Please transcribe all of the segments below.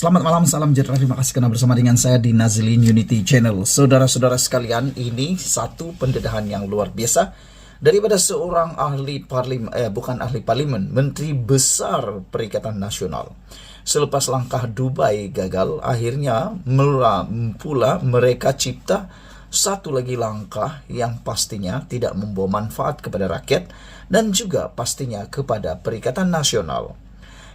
Selamat malam, salam sejahtera. Terima kasih karena bersama dengan saya di Nazilin Unity Channel. Saudara-saudara sekalian, ini satu pendedahan yang luar biasa daripada seorang ahli parlimen, Menteri Besar Perikatan Nasional. Selepas langkah Dubai gagal, akhirnya pula mereka cipta satu lagi langkah yang pastinya tidak membawa manfaat kepada rakyat dan juga pastinya kepada Perikatan Nasional,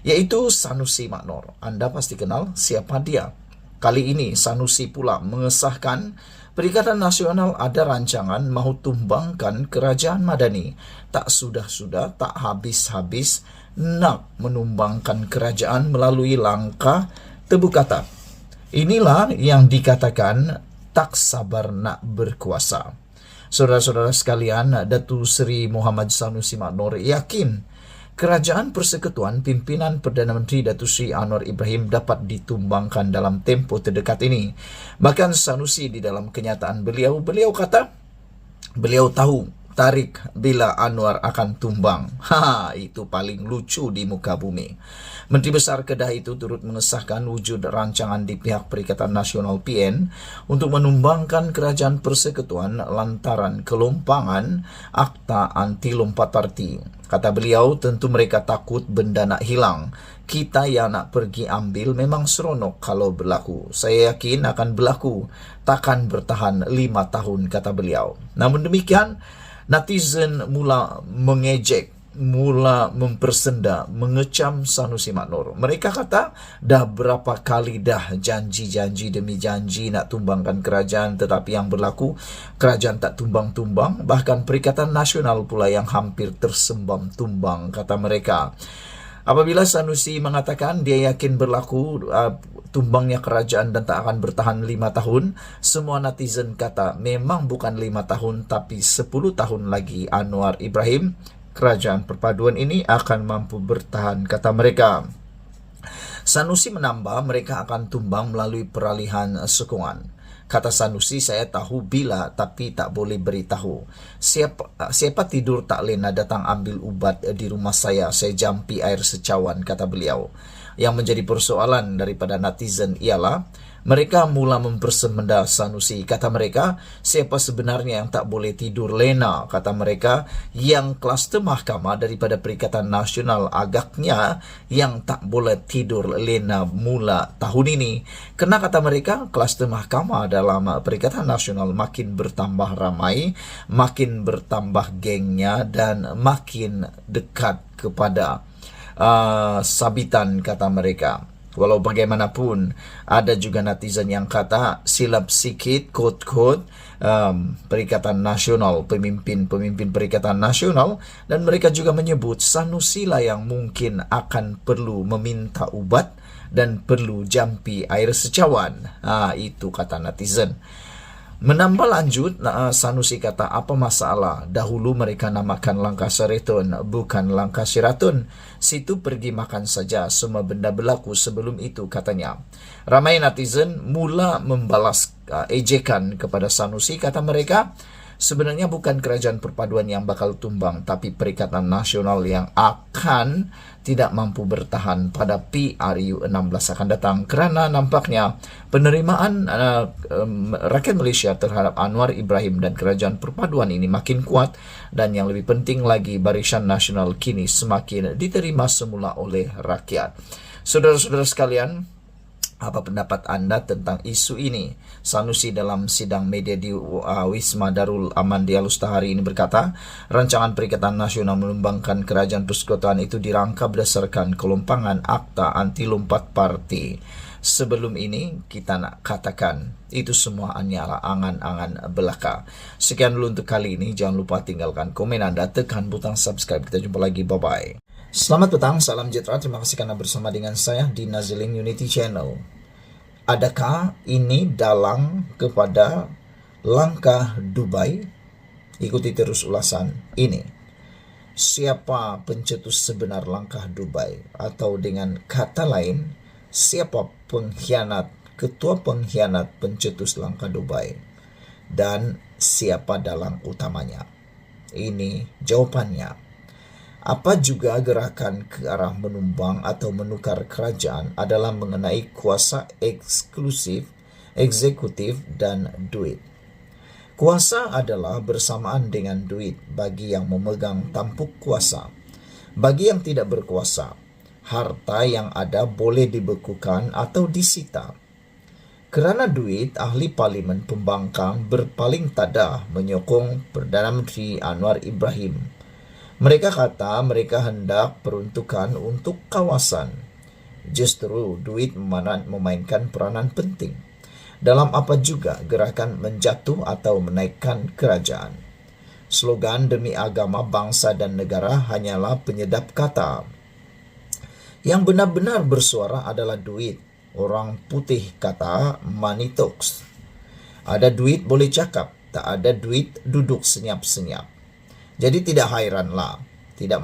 yaitu Sanusi Maknor. Anda pasti kenal siapa dia. Kali ini Sanusi pula mengesahkan Perikatan Nasional ada rancangan mahu tumbangkan Kerajaan Madani. Tak sudah-sudah, tak habis-habis nak menumbangkan kerajaan melalui langkah tebu kata. Inilah yang dikatakan tak sabar nak berkuasa. Saudara-saudara sekalian, Datuk Seri Muhammad Sanusi Maknor yakin Kerajaan Persekutuan pimpinan Perdana Menteri Datuk Seri Anwar Ibrahim dapat ditumbangkan dalam tempoh terdekat ini. Bahkan Sanusi di dalam kenyataan beliau kata, beliau tahu tarik bila Anwar akan tumbang. Itu paling lucu di muka bumi. Menteri Besar Kedah itu turut mengesahkan wujud rancangan di pihak Perikatan Nasional PN untuk menumbangkan Kerajaan Persekutuan lantaran kelompangan Akta Anti Lompat Parti. Kata beliau, tentu mereka takut benda nak hilang. Kita yang nak pergi ambil memang seronok kalau berlaku. Saya yakin akan berlaku. Takkan bertahan 5 tahun, kata beliau. Namun demikian, netizen mula mengejek, mula mempersenda, mengecam Sanusi Maknor. Mereka kata, dah berapa kali dah janji-janji demi janji nak tumbangkan kerajaan, tetapi yang berlaku, kerajaan tak tumbang-tumbang. Bahkan Perikatan Nasional pula yang hampir tersembam tumbang, kata mereka. Apabila Sanusi mengatakan dia yakin berlaku tumbangnya kerajaan dan tak akan bertahan 5 tahun, semua netizen kata memang bukan 5 tahun tapi 10 tahun lagi Anwar Ibrahim, kerajaan perpaduan ini akan mampu bertahan, kata mereka. Sanusi menambah mereka akan tumbang melalui peralihan sokongan. Kata Sanusi, saya tahu bila tapi tak boleh beritahu. Siapa tidur tak lena datang ambil ubat di rumah saya jampi air secawan, kata beliau. Yang menjadi persoalan daripada netizen ialah mereka mula mempersemenda Sanusi. Kata mereka, siapa sebenarnya yang tak boleh tidur lena? Kata mereka, yang kluster mahkamah daripada Perikatan Nasional agaknya yang tak boleh tidur lena mula tahun ini. Kerana kata mereka, kluster mahkamah dalam Perikatan Nasional makin bertambah ramai, makin bertambah gengnya dan makin dekat kepada sabitan, kata mereka. Walau bagaimanapun, ada juga netizen yang kata silap sikit kod-kod Perikatan Nasional, pemimpin Perikatan Nasional, dan mereka juga menyebut Sanusi lah yang mungkin akan perlu meminta ubat dan perlu jampi air secawan. Itu kata netizen. Menambah lanjut, Sanusi kata, apa masalah? Dahulu mereka namakan langkah Sheraton, bukan langkah Sheraton. Situ pergi makan saja, semua benda berlaku sebelum itu, katanya. Ramai netizen mula membalas ejekan kepada Sanusi. Kata mereka, sebenarnya bukan kerajaan perpaduan yang bakal tumbang, tapi Perikatan Nasional yang akan tidak mampu bertahan pada PRU 16 akan datang. Kerana nampaknya penerimaan rakyat Malaysia terhadap Anwar Ibrahim dan kerajaan perpaduan ini makin kuat, dan yang lebih penting lagi, Barisan Nasional kini semakin diterima semula oleh rakyat. Saudara-saudara sekalian, apa pendapat anda tentang isu ini? Sanusi dalam sidang media di Wisma Darul Aman di Alustahari ini berkata, rancangan Perikatan Nasional menumbangkan Kerajaan Persekutuan itu dirangka berdasarkan kelompangan Akta Anti Lompat Parti. Sebelum ini kita nak katakan itu semua hanyalah angan-angan belaka. Sekian dulu untuk kali ini. Jangan lupa tinggalkan komen anda, tekan butang subscribe. Kita jumpa lagi, bye-bye. Selamat petang, salam sejahtera. Terima kasih karena bersama dengan saya di Nazilin Unity Channel. Adakah ini dalang kepada langkah Dubai? Ikuti terus ulasan ini. Siapa pencetus sebenar langkah Dubai? Atau dengan kata lain, siapa pengkhianat, ketua pengkhianat pencetus langkah Dubai? Dan siapa dalang utamanya? Ini jawabannya. Apa juga gerakan ke arah menumbang atau menukar kerajaan adalah mengenai kuasa eksklusif, eksekutif, dan duit. Kuasa adalah bersamaan dengan duit bagi yang memegang tampuk kuasa. Bagi yang tidak berkuasa, harta yang ada boleh dibekukan atau disita. Kerana duit, ahli parlimen pembangkang berpaling tadah menyokong Perdana Menteri Anwar Ibrahim. Mereka kata mereka hendak peruntukan untuk kawasan. Justru duit memainkan peranan penting dalam apa juga gerakan menjatuh atau menaikkan kerajaan. Slogan demi agama, bangsa dan negara hanyalah penyedap kata. Yang benar-benar bersuara adalah duit. Orang putih kata money talks. Ada duit boleh cakap, tak ada duit duduk senyap-senyap. Jadi tidak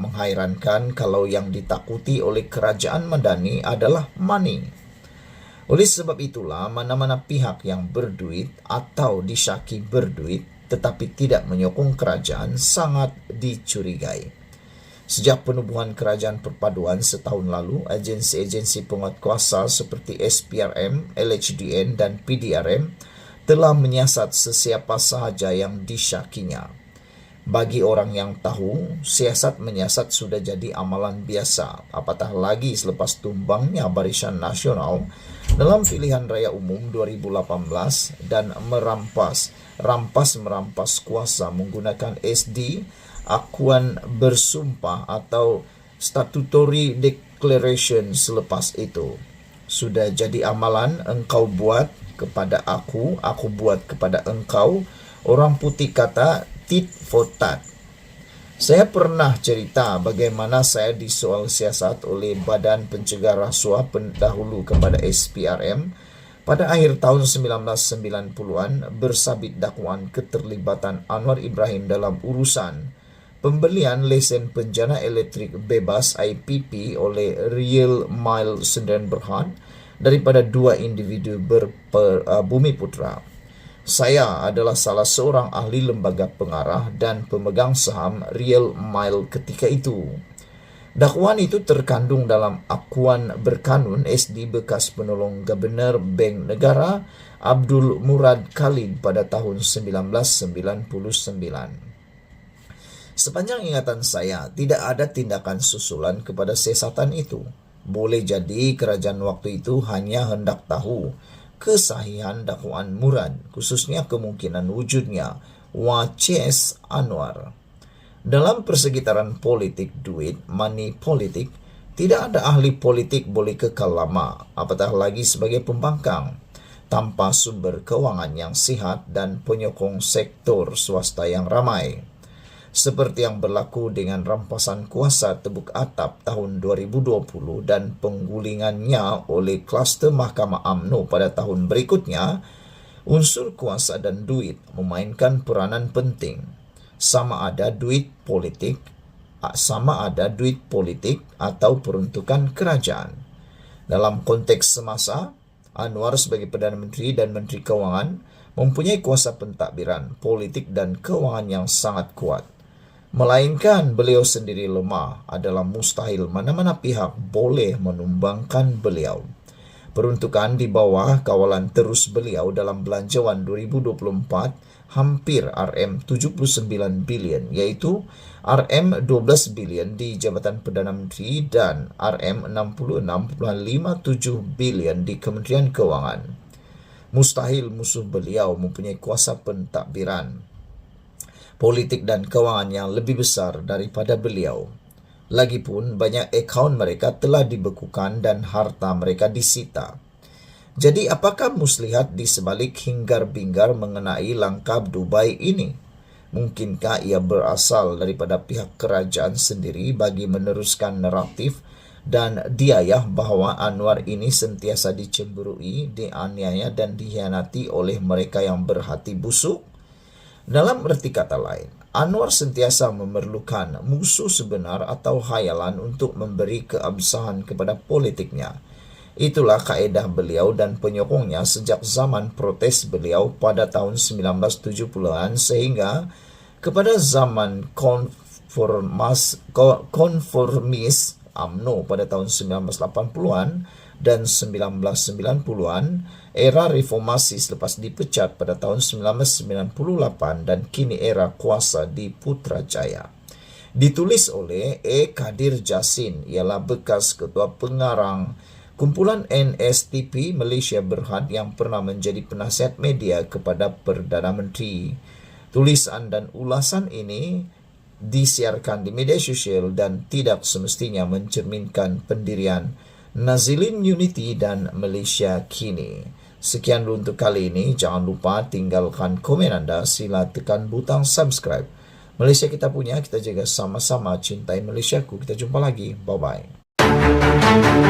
menghairankan kalau yang ditakuti oleh kerajaan Madani adalah money. Oleh sebab itulah mana-mana pihak yang berduit atau disyaki berduit tetapi tidak menyokong kerajaan sangat dicurigai. Sejak penubuhan kerajaan perpaduan setahun lalu, agensi-agensi penguatkuasa seperti SPRM, LHDN dan PDRM telah menyiasat sesiapa sahaja yang disyakinya. Bagi orang yang tahu, siasat menyiasat sudah jadi amalan biasa, apatah lagi selepas tumbangnya Barisan Nasional dalam pilihan raya umum 2018 dan merampas kuasa menggunakan SD, akuan bersumpah atau statutory declaration selepas itu. Sudah jadi amalan, engkau buat kepada aku buat kepada engkau. Orang putih kata tit for tat. Saya pernah cerita bagaimana saya disoal siasat oleh Badan Pencegah Rasuah pendahulu kepada SPRM pada akhir tahun 1990-an bersabit dakwaan keterlibatan Anwar Ibrahim dalam urusan pembelian lesen penjana elektrik bebas IPP oleh Real Mile Sdn Bhd daripada dua individu Bumi Putra. Saya adalah salah seorang ahli lembaga pengarah dan pemegang saham Real Mile ketika itu. Dakwaan itu terkandung dalam akuan berkanun SD bekas penolong Gubernur Bank Negara Abdul Murad Khalid pada tahun 1999. Sepanjang ingatan saya, tidak ada tindakan susulan kepada siasatan itu. Boleh jadi kerajaan waktu itu hanya hendak tahu kesahihan dakwaan Murad, khususnya kemungkinan wujudnya Waces Anwar. Dalam persekitaran politik duit, money politik, tidak ada ahli politik boleh kekal lama, apatah lagi sebagai pembangkang, tanpa sumber keuangan yang sihat dan penyokong sektor swasta yang ramai. Seperti yang berlaku dengan rampasan kuasa Tebuk Atap tahun 2020 dan penggulingannya oleh kluster Mahkamah UMNO pada tahun berikutnya, unsur kuasa dan duit memainkan peranan penting. Sama ada duit politik atau peruntukan kerajaan. Dalam konteks semasa, Anwar sebagai Perdana Menteri dan Menteri Keuangan mempunyai kuasa pentadbiran, politik dan keuangan yang sangat kuat. Melainkan beliau sendiri lemah, adalah mustahil mana-mana pihak boleh menumbangkan beliau. Peruntukan di bawah kawalan terus beliau dalam belanjawan 2024 hampir RM79 bilion, yaitu RM12 bilion di Jabatan Perdana Menteri dan RM66.57 bilion di Kementerian Keuangan. Mustahil musuh beliau mempunyai kuasa pentadbiran, politik dan keuangan yang lebih besar daripada beliau. Lagipun banyak akaun mereka telah dibekukan dan harta mereka disita. Jadi apakah muslihat di sebalik hinggar-bingar mengenai langkah Dubai ini? Mungkinkah ia berasal daripada pihak kerajaan sendiri bagi meneruskan naratif dan diayah bahawa Anwar ini sentiasa dicemburui, dianiaya dan dikhianati oleh mereka yang berhati busuk? Dalam erti kata lain, Anwar sentiasa memerlukan musuh sebenar atau khayalan untuk memberi keabsahan kepada politiknya. Itulah kaedah beliau dan penyokongnya sejak zaman protes beliau pada tahun 1970-an sehingga kepada zaman konformis UMNO pada tahun 1980-an dan 1990-an, era reformasi selepas dipecat pada tahun 1998 dan kini era kuasa di Putrajaya. Ditulis oleh E. Kadir Jasin, ialah bekas ketua pengarang kumpulan NSTP Malaysia Berhad yang pernah menjadi penasihat media kepada Perdana Menteri. Tulisan dan ulasan ini disiarkan di media sosial dan tidak semestinya mencerminkan pendirian Nazilin Unity dan Malaysia kini. Sekian dulu untuk kali ini. Jangan lupa tinggalkan komen anda. Sila tekan butang subscribe. Malaysia kita punya, kita jaga sama-sama. Cintai Malaysiaku. Kita jumpa lagi. Bye-bye.